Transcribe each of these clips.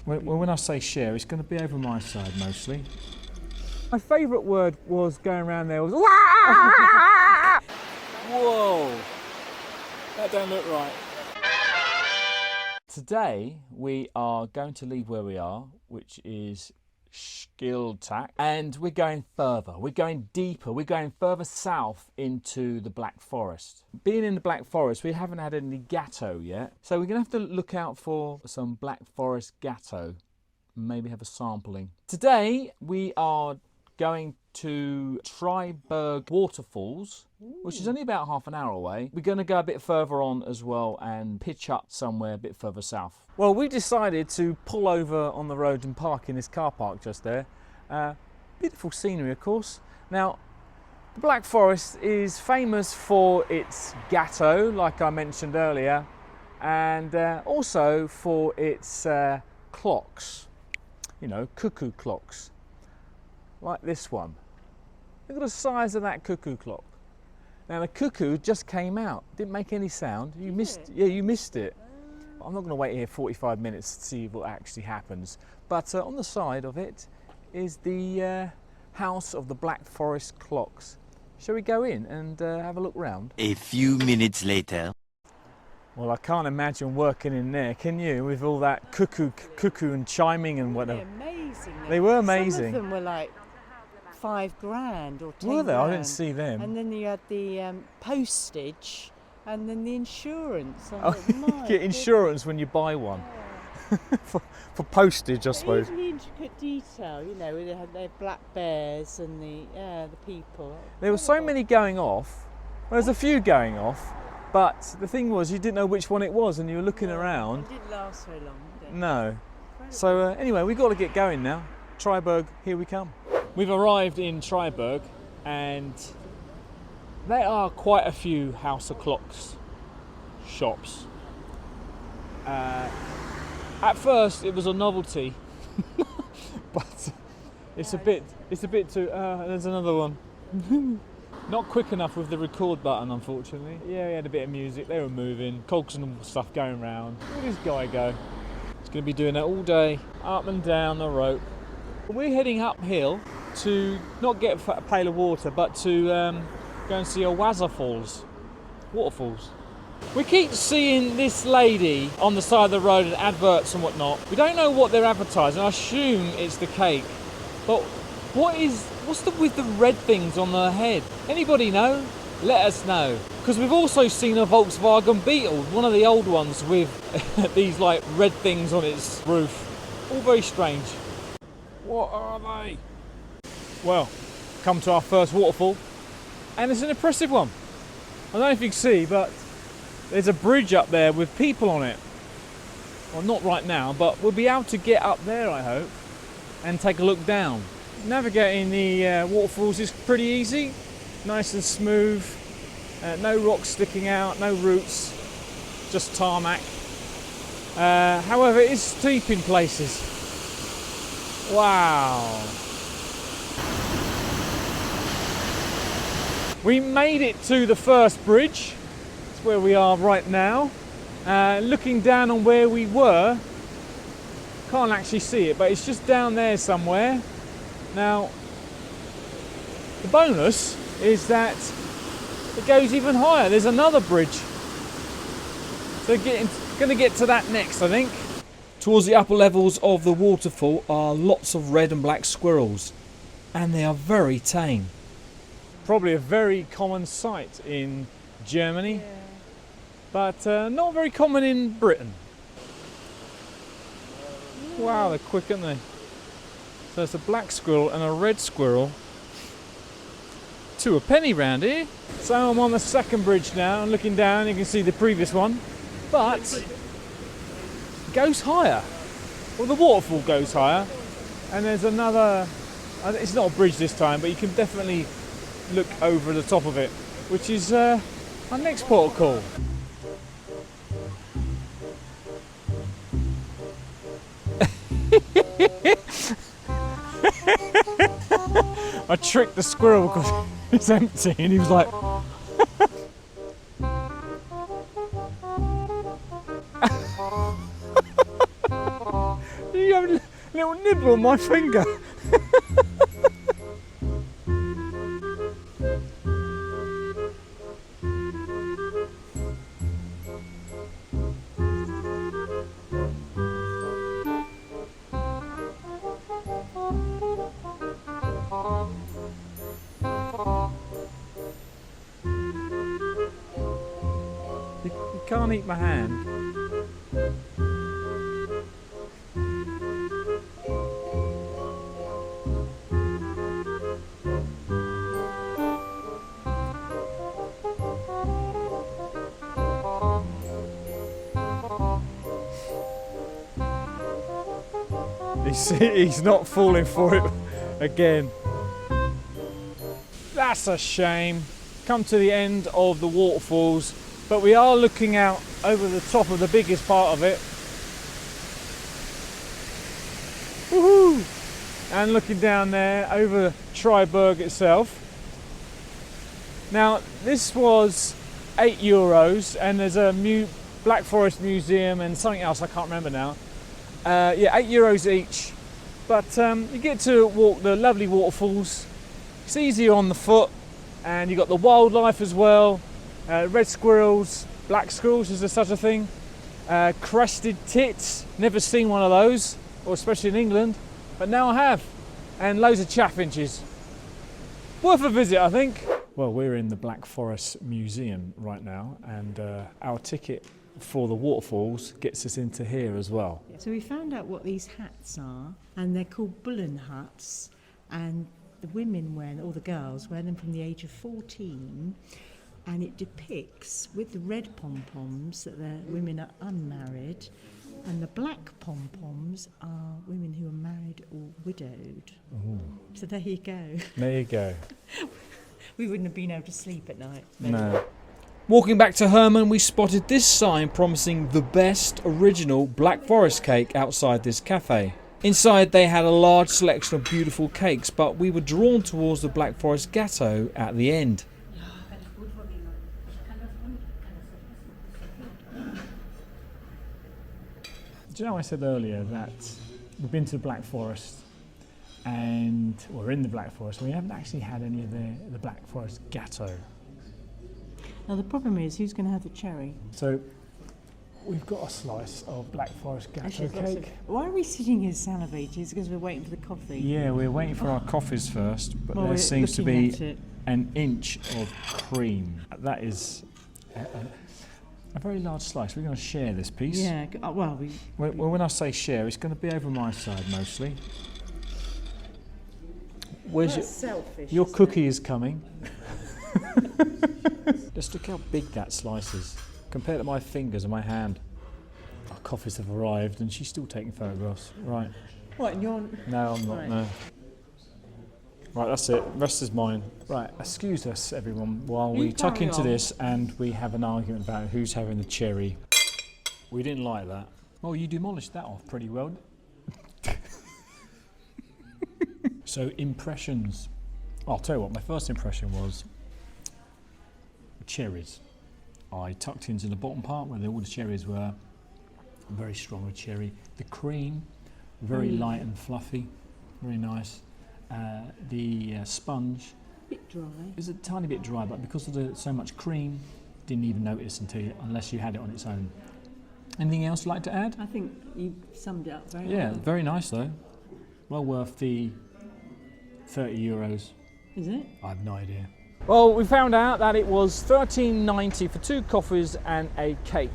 Well, when I say share, it's going to be over my side mostly. My favourite word was going around there was whoa! That don't look right. Today we are going to leave where we are, which is Skiltak, and we're going further. We're going deeper. We're going further south into the Black Forest. Being in the Black Forest, we haven't had any gatto yet, so we're going to have to look out for some Black Forest gatto. Maybe have a sampling. Today we are going to Triberg Waterfalls, which is only about half an hour away. We're going to go a bit further on as well and pitch up somewhere a bit further south. Well, we decided to pull over on the road and park in this car park just there. Beautiful scenery, of course. Now, the Black Forest is famous for its gatto, like I mentioned earlier, and also for its clocks, you know, cuckoo clocks. Like this one. Look at the size of that cuckoo clock. Now the cuckoo just came out. Didn't make any sound. You missed it. Yeah, you missed it. I'm not going to wait here 45 minutes to see what actually happens. But on the side of it is the house of the Black Forest clocks. Shall we go in and have a look round? A few minutes later. Well, I can't imagine working in there, can you? With all that cuckoo and chiming and whatever. Amazing. They were amazing. Some of them were like £5,000 or 10 Were they? grand. I didn't see them. And then you had the postage and then the insurance. Oh, you get insurance when you buy one. for postage, I suppose. Even the intricate detail, you know, they had their black bears and the people. There were so many going off. Well, there's a few going off, but the thing was, you didn't know which one it was, and you were looking around. It didn't last very long, did it? No. So anyway, we've got to get going now. Triberg, here we come. We've arrived in Triberg, and there are quite a few House of Clocks shops. At first, it was a novelty, but it's a bit too. There's another one. Not quick enough with the record button, unfortunately. Yeah, we had a bit of music. They were moving, cogs and stuff going round. Where did this guy go? He's going to be doing that all day, up and down the rope. We're heading uphill to not get a pail of water, but to go and see a waterfalls. We keep seeing this lady on the side of the road and adverts and whatnot. We don't know what they're advertising. I assume it's the cake, but what's with the red things on her head? Anybody know? Let us know. Because we've also seen a Volkswagen Beetle, one of the old ones with these like red things on its roof. All very strange. What are they? Well, come to our first waterfall, and it's an impressive one. I don't know if you can see, but there's a bridge up there with people on it. Well, not right now, but we'll be able to get up there, I hope, and take a look down. Navigating the waterfalls is pretty easy, nice and smooth, no rocks sticking out, no roots, just tarmac. However, it is steep in places. Wow. We made it to the first bridge. That's where we are right now. Looking down on where we were, can't actually see it, but it's just down there somewhere. Now, the bonus is that it goes even higher. There's another bridge. So going to get to that next, I think. Towards the upper levels of the waterfall are lots of red and black squirrels, and they are very tame. Probably a very common sight in Germany, but not very common in Britain. Wow, they're quick, aren't they? So it's a black squirrel and a red squirrel. To a penny round here. So I'm on the second bridge now and looking down, you can see the previous one, but it goes higher. Well, the waterfall goes higher, and there's another, it's not a bridge this time, but you can definitely look over the top of it, which is our next port of call. I tricked the squirrel because it's empty and he was like you little nibble on my finger. You can't eat my hand. He's not falling for it again. That's a shame. Come to the end of the waterfalls, but we are looking out over the top of the biggest part of it. Woohoo! And looking down there over Triberg itself. Now, this was €8, and there's a Black Forest Museum and something else I can't remember now. Yeah, €8 each, but you get to walk the lovely waterfalls. It's easier on the foot, and you've got the wildlife as well. Red squirrels, black squirrels, is there such a thing? Crested tits, never seen one of those, or especially in England, but now I have. And loads of chaffinches. Worth a visit, I think. Well, we're in the Black Forest Museum right now, and our ticket for the waterfalls gets us into here as well. So we found out what these hats are, and they're called bullen hats, and the women wear, or the girls wear them from the age of 14, and it depicts with the red pom-poms that the women are unmarried, and the black pom-poms are women who are married or widowed. Ooh. So there you go. There you go. We wouldn't have been able to sleep at night. No. Walking back to Herman, we spotted this sign promising the best original Black Forest cake outside this cafe. Inside they had a large selection of beautiful cakes, but we were drawn towards the Black Forest Gâteau at the end. Do you know I said earlier that we've been to the Black Forest and we're in the Black Forest and we haven't actually had any of the Black Forest Gâteau. Now the problem is, who's going to have the cherry? So we've got a slice of Black Forest Gâteau cake. Why are we sitting here salivating? It's because we're waiting for the coffee. Yeah, we're waiting for our coffees first, but Well, there seems to be looking at it. an inch of cream. That is a very large slice. We're going to share this piece. Yeah, well, When I say share, it's going to be over my side mostly. Where's that's selfish. your isn't cookie is coming. Just look how big that slice is compared to my fingers and my hand. Our coffees have arrived and she's still taking photographs. Right. it? What, and you're... No, I'm not, Right. no. Right, that's it. Rest is mine. Right, excuse us, everyone, while we You tuck carry into on. this and we have an argument about who's having the cherry. We didn't like that. Well, you demolished that off pretty well. So, impressions. I'll tell you what, my first impression was cherries. I tucked into the bottom part where all the cherries were. Very strong with cherry. The cream, very light and fluffy, very nice. The sponge bit dry. is a tiny bit dry, but because of so much cream, didn't even notice unless you had it on its own. Anything else you'd like to add? I think you summed it up very Yeah, well. very nice though. Well worth the €30. Is it? I have no idea. Well, we found out that it was $13.90 for 2 coffees and a cake.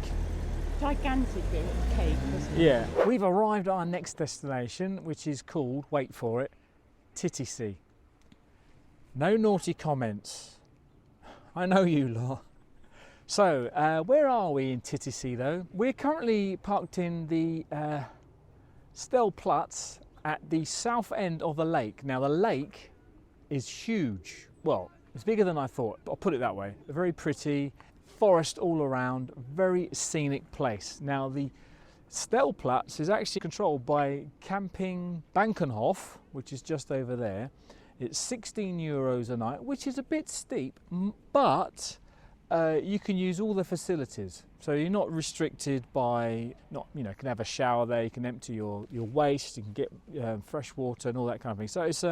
Gigantic cake, wasn't it? Yeah. We've arrived at our next destination, which is called, wait for it, Titisee. No naughty comments. I know you lot. So, where are we in Titisee though? We're currently parked in the Stellplatz at the south end of the lake. Now the lake is huge. Well, it's bigger than I thought, I'll put it that way. Very pretty, forest all around, very scenic place. Now the Stellplatz is actually controlled by Camping Bankenhof, which is just over there. It's €16 a night, which is a bit steep, but you can use all the facilities. So you're not restricted by, you can have a shower there, you can empty your waste, you can get fresh water and all that kind of thing. So it's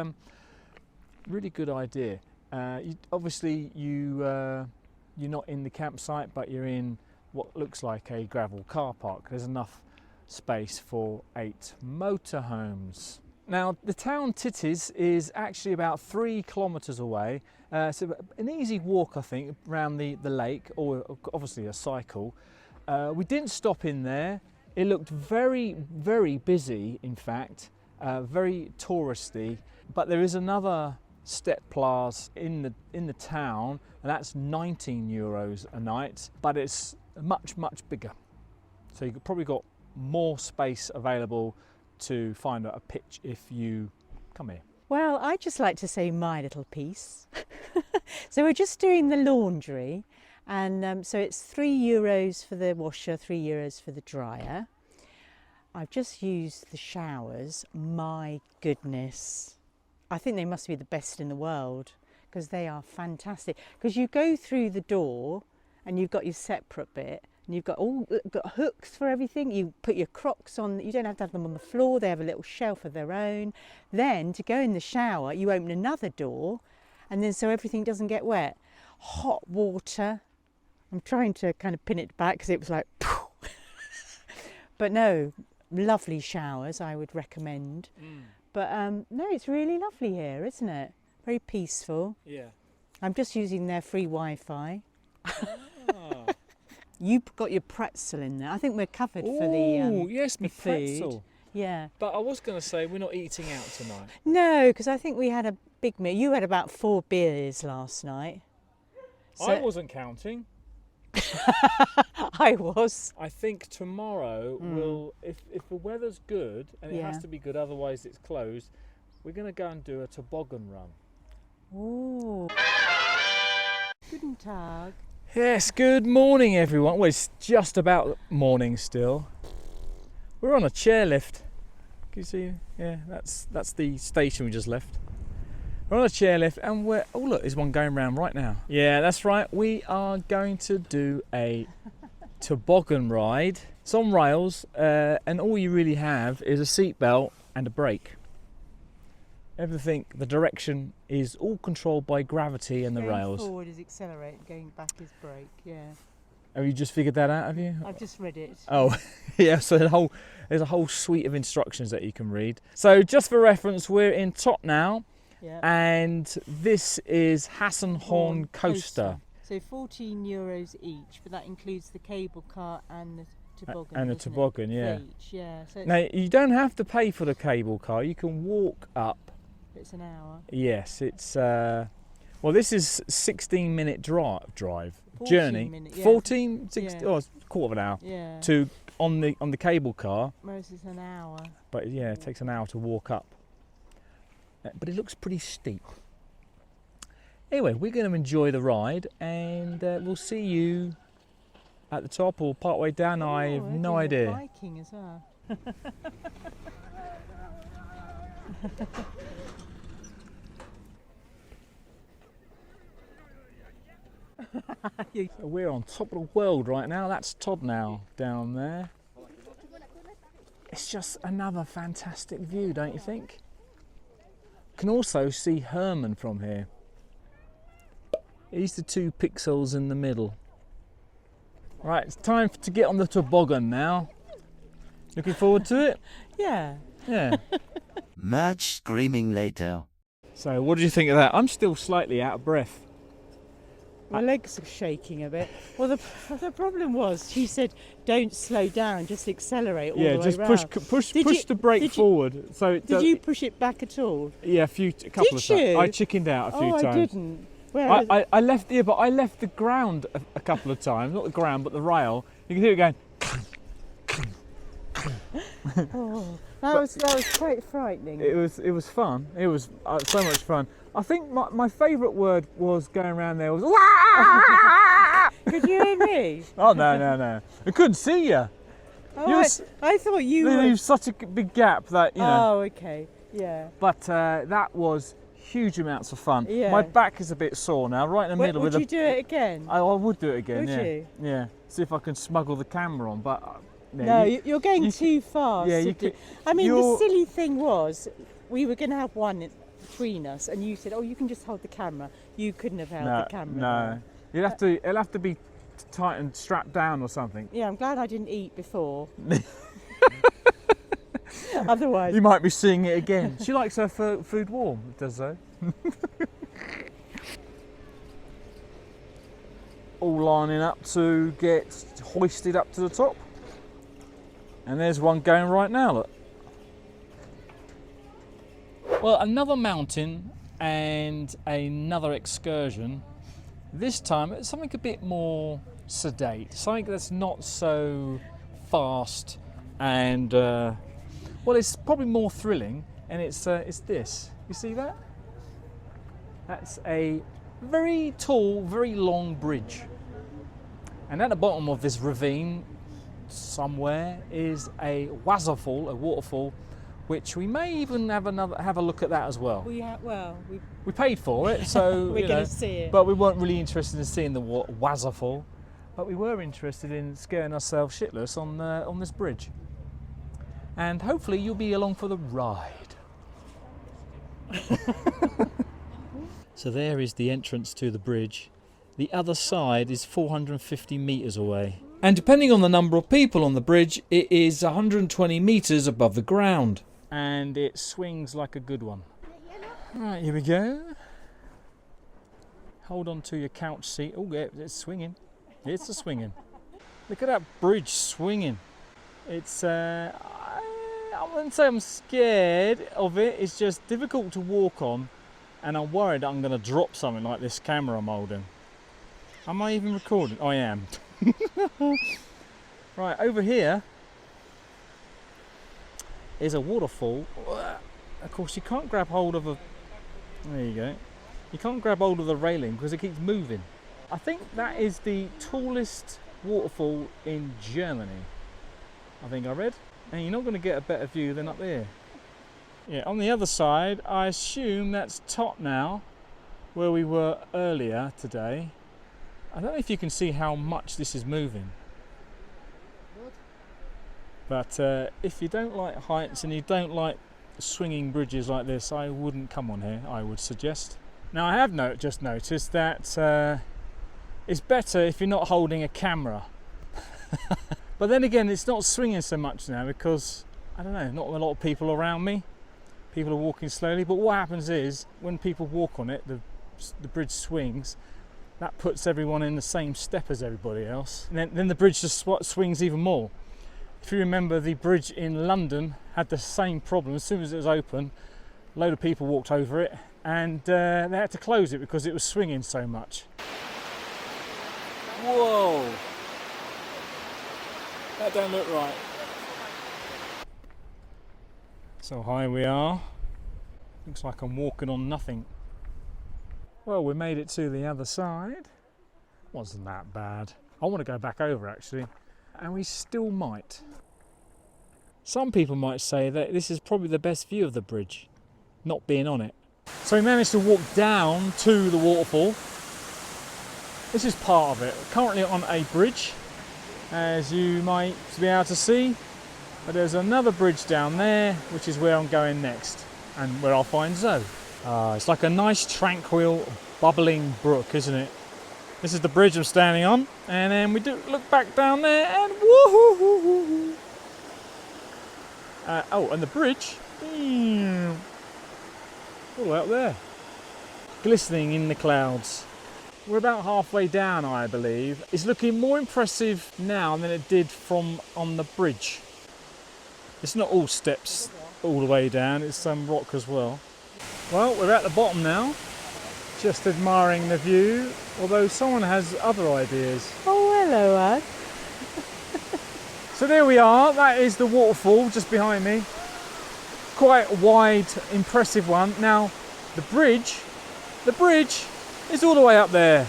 really good idea. Obviously you're not in the campsite, but you're in what looks like a gravel car park. There's enough space for 8 motorhomes. Now the town Titisee is actually about 3 kilometres away. So an easy walk, I think, around the lake, or obviously a cycle. We didn't stop in there. It looked very, very busy, in fact, very touristy. But there is another step plaza in the town, and that's €19 a night. But it's much, much bigger. So you've probably got more space available to find a pitch if you come here. Well, I'd just like to say my little piece. So we're just doing the laundry, and so it's €3 for the washer, €3 for the dryer. I've just used the showers. My goodness, I think they must be the best in the world, because they are fantastic. Because you go through the door and you've got your separate bit, and you've got hooks for everything. You put your Crocs on, you don't have to have them on the floor, they have a little shelf of their own. Then to go in the shower, you open another door, and then so everything doesn't get wet. Hot water. I'm trying to kind of pin it back because it was like, but no, lovely showers, I would recommend. But no, it's really lovely here, isn't it? Very peaceful. Yeah. I'm just using their free Wi-Fi. You've got your pretzel in there. I think we're covered for the yes, my the food. pretzel. Yeah. But I was going to say we're not eating out tonight. No, because I think we had a big meal. You had about 4 beers last night. So I wasn't counting. I was. I think tomorrow if the weather's good, and it has to be good, otherwise it's closed, we're going to go and do a toboggan run. Oh. Guten Tag. Yes, good morning everyone. Well, it's just about morning still. We're on a chairlift. Can you see? Yeah, that's the station we just left. We're on a chairlift, and oh look, there's one going round right now. Yeah, that's right. We are going to do a toboggan ride. It's on rails, and all you really have is a seatbelt and a brake. Everything, the direction is all controlled by gravity and the rails. Going forward is accelerate, going back is brake, yeah. Have you just figured that out, have you? I've just read it. Oh, yeah, so there's a whole suite of instructions that you can read. So just for reference, we're in Todtnau, and this is Hasenhorn coaster. So €14 each, but that includes the cable car and the toboggan. And the toboggan, yeah. Each, yeah. So now, you don't have to pay for the cable car, you can walk up. It's an hour. Yes, it's well, this is 16-minute drive journey. Minute, yeah. 14, 16, yeah. Oh, it's a quarter of an hour. Yeah. To on the cable car. Most is an hour. But yeah, it takes an hour to walk up. But it looks pretty steep. Anyway, we're going to enjoy the ride, and we'll see you at the top or part way down. I have no idea. Biking as well. We're on top of the world right now. That's Todtnau down there. It's just another fantastic view, don't you think? You can also see Herman from here. He's the 2 pixels in the middle. Right, it's time to get on the toboggan now. Looking forward to it? Yeah. Yeah. Much screaming later. So what did you think of that? I'm still slightly out of breath. My legs are shaking a bit. Well, the problem was, she said, don't slow down, just accelerate all the way just round. push the brake forward. So did you push it back at all? Yeah, a couple of times. I chickened out a few times. I didn't. I left the ground a couple of times, not the ground, but the rail. You can hear it going. Oh, that was quite frightening. It was fun. It was so much fun. I think my favourite word was going around there was. Could you hear me? Oh no! I couldn't see you. Oh, I thought you were. There was such a big gap that you know. Oh, okay, yeah. But that was huge amounts of fun. Yeah. My back is a bit sore now, right in the middle. Would you do it again? I would do it again. Would yeah. you? Yeah. See if I can smuggle the camera on, but No, you're going too fast. Yeah, I mean, the silly thing was, we were going to have one between us, and you said, "Oh, you can just hold the camera." You couldn't have held the camera. No, it'll have to be tight and strapped down or something. Yeah, I'm glad I didn't eat before. Otherwise, you might be seeing it again. She likes her food warm. It does though. All lining up to get hoisted up to the top. And there's one going right now, look. Well, another mountain and another excursion. This time it's something a bit more sedate, something that's not so fast and, well, it's probably more thrilling, and it's this. You see that? That's a very tall, very long bridge. And at the bottom of this ravine, somewhere, is a waterfall, which we may even have a look at that as well. We paid for it, so we're going to see it. But we weren't really interested in seeing the waterfall. But we were interested in scaring ourselves shitless on this bridge. And hopefully you'll be along for the ride. So there is the entrance to the bridge. The other side is 450 metres away. And depending on the number of people on the bridge, it is 120 metres above the ground. And it swings like a good one. Right, here we go. Hold on to your couch seat. Oh, yeah, it's swinging. It's a swinging. Look at that bridge swinging. It's, I wouldn't say I'm scared of it. It's just difficult to walk on. And I'm worried I'm going to drop something like this camera I'm holding. Am I even recording? I am. Right, over here is a waterfall. Of course, you can't grab hold of there you go. You can't grab hold of the railing because it keeps moving. I think that is the tallest waterfall in Germany, I think I read. And you're not going to get a better view than up there. Yeah, on the other side, I assume that's Todtnau, where we were earlier today. I don't know if you can see how much this is moving. But if you don't like heights and you don't like swinging bridges like this, I wouldn't come on here, I would suggest. Now I have just noticed that it's better if you're not holding a camera. But then again, it's not swinging so much now because, I don't know, not a lot of people around me. People are walking slowly, but what happens is when people walk on it, the bridge swings. That puts everyone in the same step as everybody else. And then the bridge just swings even more. If you remember, the bridge in London had the same problem. As soon as it was open, a load of people walked over it and they had to close it because it was swinging so much. Whoa! That don't look right. So high we are. Looks like I'm walking on nothing. Well, we made it to the other side. Wasn't that bad. I want to go back over actually, and we still might. Some people might say that this is probably the best view of the bridge, not being on it. So we managed to walk down to the waterfall. This is part of it. We're currently on a bridge, as you might be able to see, but there's another bridge down there, which is where I'm going next, and where I'll find Zoe. It's like a nice, tranquil, bubbling brook, isn't it? This is the bridge I'm standing on, and then we do look back down there, and woohoo! Oh, and the bridge, all out there, glistening in the clouds. We're about halfway down, I believe. It's looking more impressive now than it did from on the bridge. It's not all steps all the way down, it's some rock as well. Well, we're at the bottom now, just admiring the view, although someone has other ideas. Oh, hello, Ad. So there we are, that is the waterfall just behind me. Quite a wide, impressive one. Now, the bridge is all the way up there.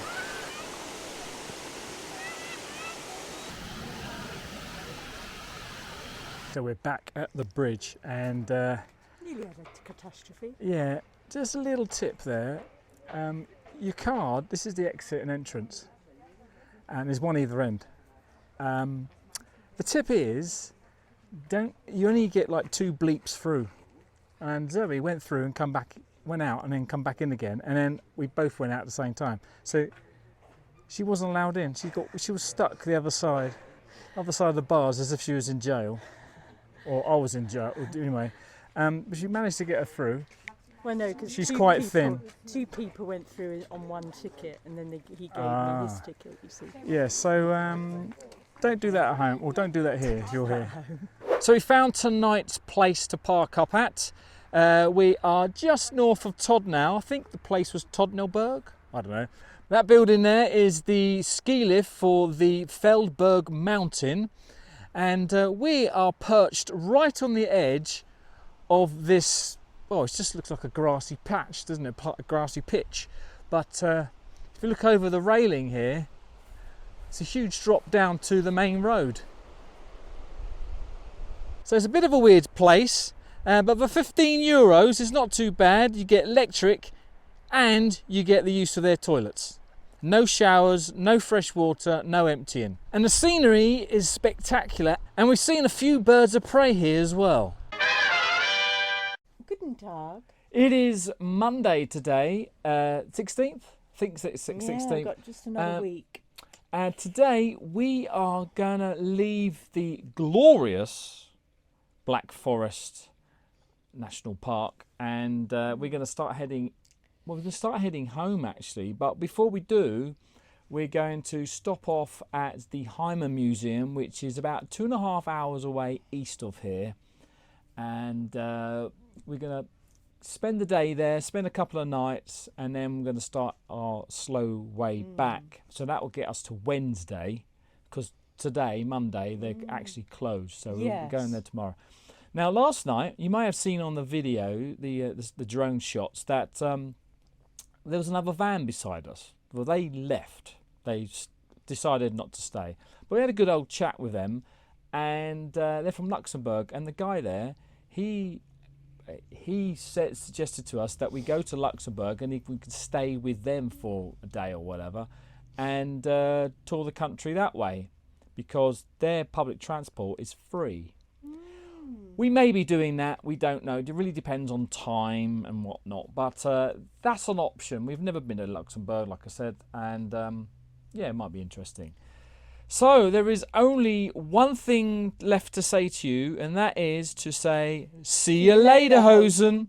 So we're back at the bridge and Nearly had a catastrophe. yeah, just a little tip there. Your card, this is the exit and entrance, and there's one either end. The tip is, you only get like 2 bleeps through. And Zoe went through and went out and then come back in again, and then we both went out at the same time. So she wasn't allowed in. She was stuck the other side of the bars, as if she was in jail, or I was in jail. Anyway, but she managed to get her through. Well, no, because she's quite thin. 2 people went through on 1 ticket, and then he gave me his ticket. You see. Yeah. So don't do that at home, or don't do that here if you're here. So we found tonight's place to park up at. We are just north of Todtnau. I think the place was Todtnau. I don't know. That building there is the ski lift for the Feldberg mountain, and we are perched right on the edge of this. Oh, it just looks like a grassy patch, doesn't it? A grassy pitch. But if you look over the railing here, it's a huge drop down to the main road. So it's a bit of a weird place, but for €15 it's not too bad. You get electric and you get the use of their toilets. No showers, no fresh water, no emptying. And the scenery is spectacular, and we've seen a few birds of prey here as well. Guten Tag. It is Monday today, 16th? I think it's 16th. Yeah, I've got just another week. And today we are going to leave the glorious Black Forest National Park, and we're going to start heading home actually, but before we do, we're going to stop off at the Herman Museum, which is about 2.5 hours away east of here, and we're going to spend the day there, spend a couple of nights, and then we're going to start our slow way back. So that will get us to Wednesday, because today, Monday, they're actually closed, so we're going there tomorrow. Now, last night, you may have seen on the video, the drone shots, that there was another van beside us. Well, they left. They decided not to stay. But we had a good old chat with them, and they're from Luxembourg. And the guy there, he suggested to us that we go to Luxembourg and if we could stay with them for a day or whatever, and tour the country that way, because their public transport is free. We may be doing that, we don't know. It really depends on time and whatnot, but that's an option. We've never been to Luxembourg, like I said, and yeah, it might be interesting. So there is only one thing left to say to you, and that is to say, see you later, Hosen.